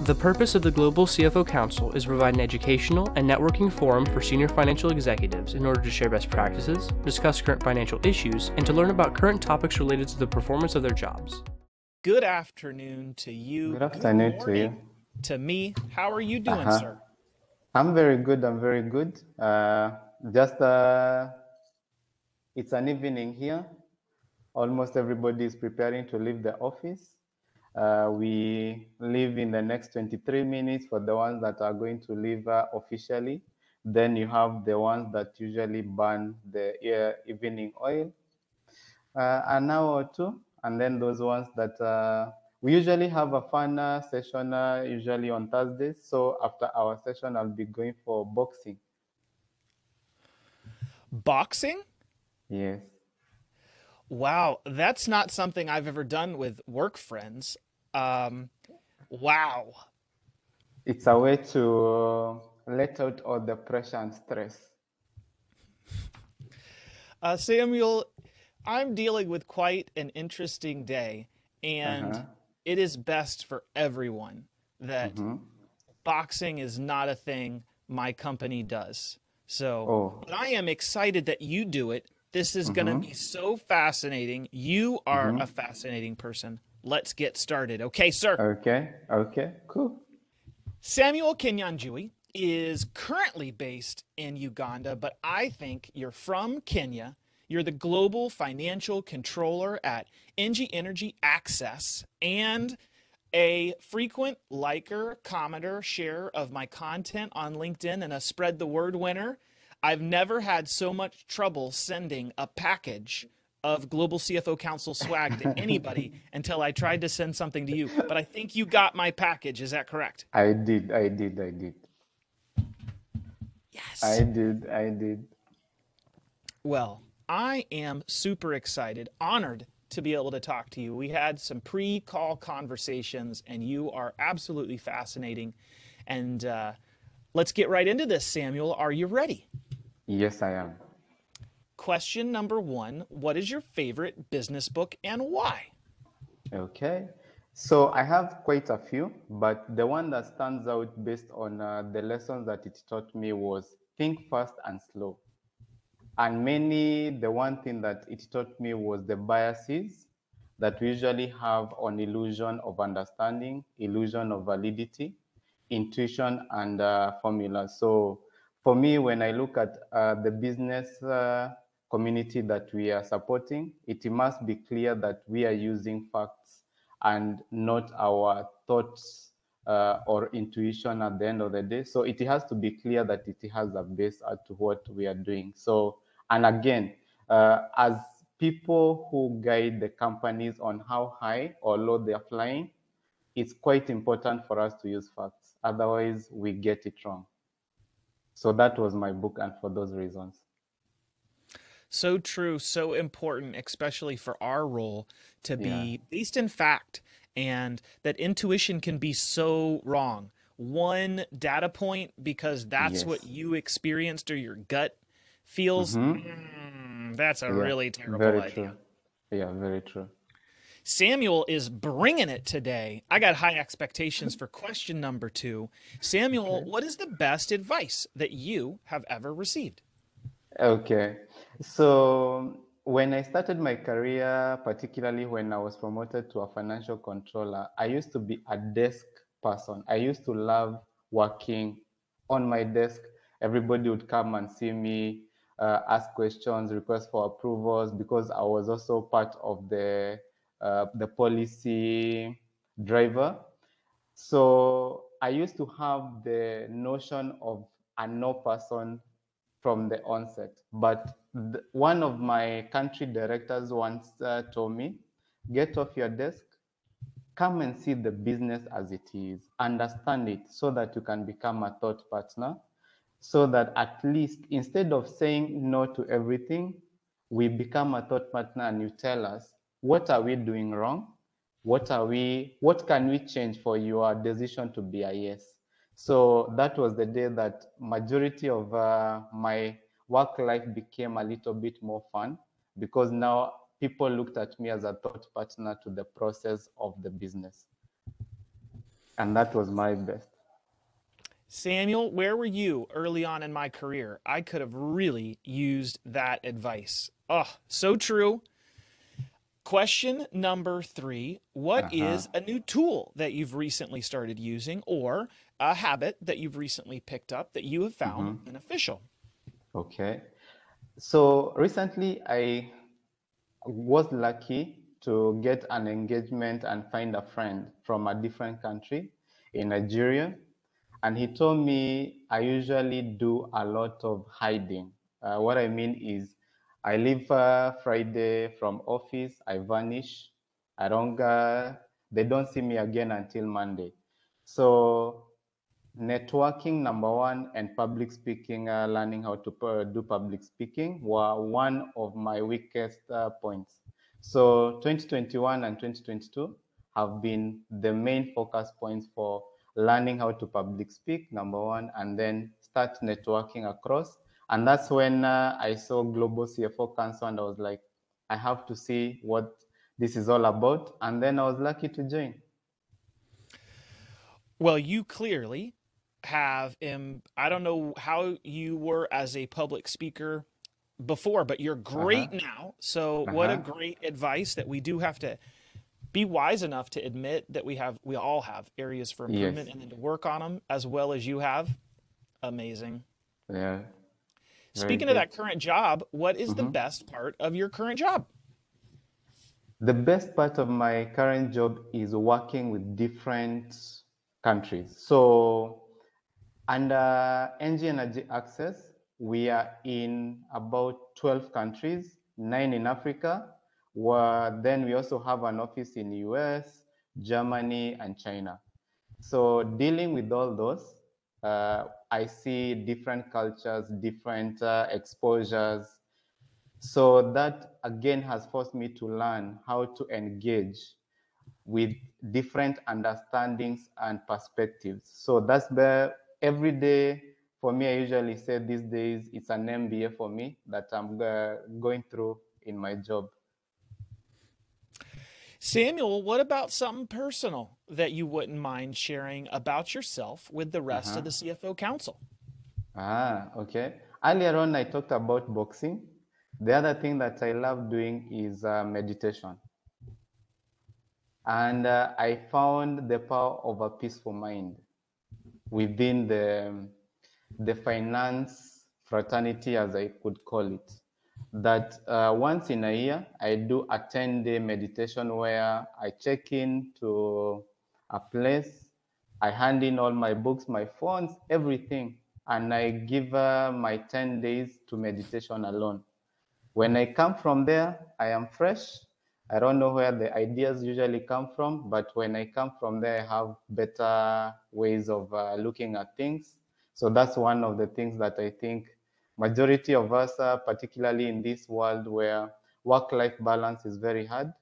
The purpose of the Global CFO Council is to provide an educational and networking forum for senior financial executives in order to share best practices, discuss current financial issues, and to learn about current topics related to the performance of their jobs. Good afternoon to you. Good afternoon to you. To me. How are you doing, sir? I'm very good. It's an evening here. Almost everybody is preparing to leave the office. We leave in the next 23 minutes for the ones that are going to leave officially. Then you have the ones that usually burn the evening oil, an hour or two. And then those ones that we usually have a fun session usually on Thursdays. So after our session, I'll be going for boxing. Boxing? Yes. Wow, that's not something I've ever done with work friends. Wow. It's a way to let out all the pressure and stress. Samuel, I'm dealing with quite an interesting day, and it is best for everyone that boxing is not a thing my company does. So but I am excited that you do it. This is going to be so fascinating. You are a fascinating person. Let's get started. Okay, sir. Okay, cool. Samuel Kinyanjui is currently based in Uganda, but I think you're from Kenya. You're the global financial controller at NG Energy Access and a frequent liker, commenter, share of my content on LinkedIn and a spread the word winner. I've never had so much trouble sending a package of Global CFO Council swag to anybody until I tried to send something to you. But I think you got my package. Is that correct? I did. Yes. I did. Well, I am super excited, honored to be able to talk to you. We had some pre-call conversations, and you are absolutely fascinating. And let's get right into this, Samuel. Are you ready? Yes, I am. Question number one, what is your favorite business book and why? Okay. So I have quite a few, but the one that stands out based on the lessons that it taught me was think fast and slow. And mainly the one thing that it taught me was the biases that we usually have on illusion of understanding, illusion of validity, intuition, and formula. So for me, when I look at the business community that we are supporting, it must be clear that we are using facts and not our thoughts or intuition at the end of the day. So it has to be clear that it has a base as to what we are doing. So, and again, as people who guide the companies on how high or low they are flying, it's quite important for us to use facts. Otherwise, we get it wrong. So that was my book, and for those reasons. So true, so important, especially for our role to be based in fact, and that intuition can be so wrong. One data point, because that's what you experienced or your gut feels, that's a really terrible idea. True. Yeah, very true. Samuel is bringing it today. I got high expectations for question number two. Samuel, what is the best advice that you have ever received? Okay. So when I started my career, particularly when I was promoted to a financial controller, I used to be a desk person. I used to love working on my desk. Everybody would come and see me, ask questions, request for approvals, because I was also part of the policy driver. So I used to have the notion of a no person from the onset. But one of my country directors once told me, get off your desk, come and see the business as it is, understand it so that you can become a thought partner, so that at least instead of saying no to everything, we become a thought partner and you tell us, what are we doing wrong? What can we change for your decision to be a yes? So that was the day that majority of my work life became a little bit more fun, because now people looked at me as a thought partner to the process of the business. And that was my best. Samuel, where were you early on in my career? I could have really used that advice. Oh, so true. Question number 3. What Uh-huh. is a new tool that you've recently started using or a habit that you've recently picked up that you have found Mm-hmm. beneficial? Okay. So recently I was lucky to get an engagement and find a friend from a different country in Nigeria. And he told me I usually do a lot of hiding. What I mean is, I leave Friday from office, I vanish. I don't, they don't see me again until Monday. So networking, number one, and public speaking, learning how to do public speaking were one of my weakest points. So 2021 and 2022 have been the main focus points for learning how to public speak, number one, and then start networking across. And that's when I saw Global CFO Council, and I was like, I have to see what this is all about. And then I was lucky to join. Well, you clearly have, I don't know how you were as a public speaker before, but you're Uh-huh. great now. So, what a Uh-huh. great advice that we do have to be wise enough to admit that we all have areas for improvement Yes. and then to work on them as well as you have. Amazing. Yeah. Very Speaking of good. that current job, what is the Mhm. best part of your current job? The best part of my current job is working with different countries. So, under NG Energy Access, we are in about 12 countries, 9 in Africa, where then we also have an office in the US, Germany, and China. So, dealing with all those, I see different cultures, different exposures. So that again has forced me to learn how to engage with different understandings and perspectives. So that's the every day for me. I usually say these days it's an MBA for me that I'm going through in my job. Samuel, what about something personal that you wouldn't mind sharing about yourself with the rest Uh-huh. of the CFO Council? Okay. Earlier on, I talked about boxing. The other thing that I love doing is meditation. And I found the power of a peaceful mind within the finance fraternity, as I could call it. That once in a year, I do a 10-day meditation where I check in to a place, I hand in all my books, my phones, everything, and I give my 10 days to meditation alone. When I come from there, I am fresh. I don't know where the ideas usually come from, but when I come from there, I have better ways of looking at things. So that's one of the things that I think majority of us, particularly in this world where work-life balance is very hard,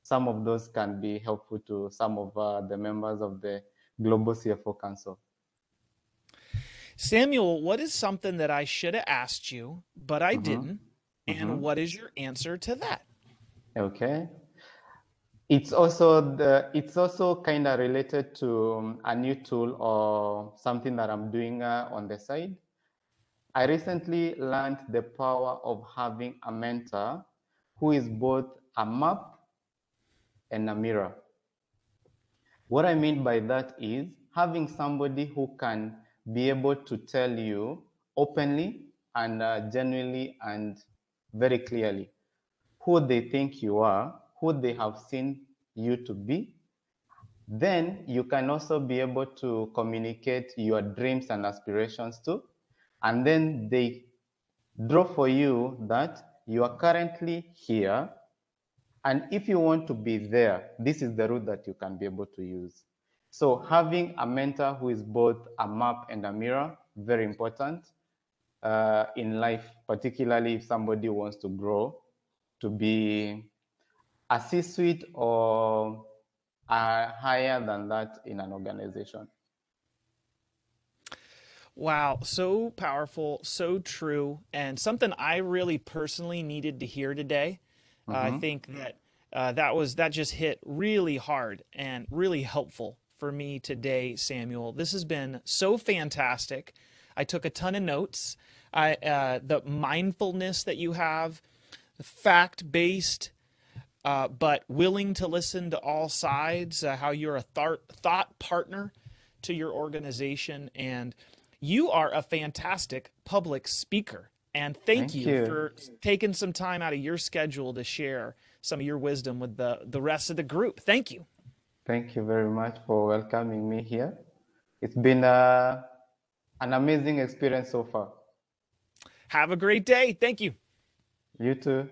some of those can be helpful to some of the members of the Global CFO Council. Samuel, what is something that I should have asked you, but I Mm-hmm. didn't? And Mm-hmm. what is your answer to that? Okay. It's also kind of related to a new tool or something that I'm doing on the side. I recently learned the power of having a mentor who is both a map and a mirror. What I mean by that is having somebody who can be able to tell you openly and genuinely and very clearly who they think you are, who they have seen you to be. Then you can also be able to communicate your dreams and aspirations too. And then they draw for you that you are currently here. And if you want to be there, this is the route that you can be able to use. So having a mentor who is both a map and a mirror, very important in life, particularly if somebody wants to grow, to be a C-suite or higher than that in an organization. Wow, so powerful, so true, and something I really personally needed to hear today. I Mm-hmm. think that that just hit really hard and really helpful for me today, Samuel. This has been so fantastic. I took a ton of notes. The mindfulness that you have, the fact-based, but willing to listen to all sides, how you're a thought partner to your organization, and you are a fantastic public speaker. And thank you for taking some time out of your schedule to share some of your wisdom with the rest of the group. Thank you. Thank you very much for welcoming me here. It's been an amazing experience so far. Have a great day. Thank you. You too.